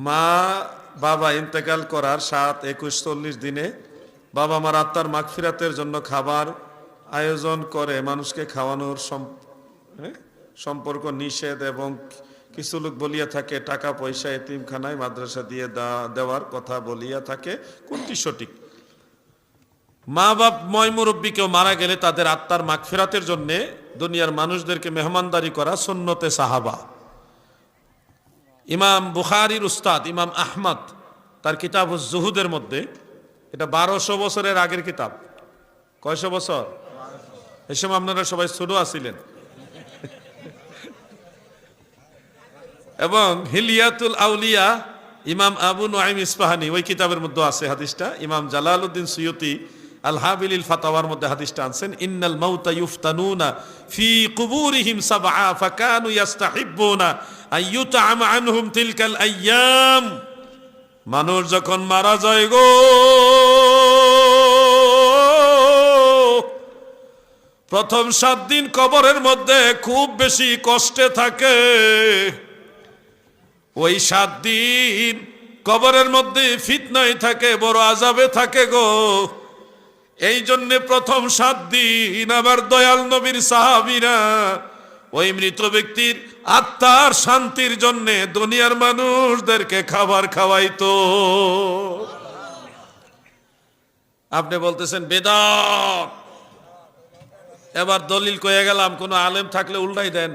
মা বাবা ইন্তেকাল করার 7, 21, 40 দিনে বাবা মার আত্মার মাগফিরাতের জন্য খাবার আয়োজন করে মানুষকে খাওয়ানোর সম্পর্ক নিষেধ, এবং কিছু লোক বলিয়া থাকে টাকা পয়সা এতিমখানায় মাদ্রাসা দিয়ে দেওয়ার কথা বলিয়া থাকে। কোনটি সঠিক? মা বাপ ময় মুরব্বী কেউ মারা গেলে তাদের আত্মার মাগফিরাতের জন্য দুনিয়ার মানুষদেরকে মেহমানদারি করা সুন্নতে সাহাবা। ইমাম বুখারীর উস্তাদ ইমাম আহমদ তার কিতাব জুহুদের মধ্যে, এটা 1200 বছরের আগের কিতাব। কয়শো বছর? এই সময় আপনারা সবাই ছোট আছিলেন। এবং হিলিয়াতুল আউলিয়া ইমাম আবু নুআইম ইসফাহানি ওই কিতাবের মধ্যে আছে হাদিসটা। ইমাম জালালউদ্দিন সুয়ুতি আল হাবিলিল ফাতাওয়ার মধ্যে হাদিসটা আনছেন, ইন্নাল মাউতা ইউফতানুনা ফি কুবুরিহিম সাবআ ফাকানু ইস্তাহিব্বুনা আইয়ুতআম আনহুম তিলকাল আইয়াম। মানুষ যখন মারা যায় গো, প্রথম 7 দিন কবরের মধ্যে খুব বেশি কষ্টে থাকে। ওই 7 দিন কবরের মধ্যে ফিতনায় থাকে, বড় আযাবে থাকে গো। এই জন্য প্রথম 7 দিন আবার দয়াল নবীর সাহাবীরা ওই মৃত ব্যক্তির আত্মার শান্তির জন্য দুনিয়ার মানুষদেরকে খাবার খাওয়াইতো। আপনি বলতেছেন বেদাত, এবার দলিল কয়ে গেলাম, কোন আলেম থাকলে উল্টাই দেন।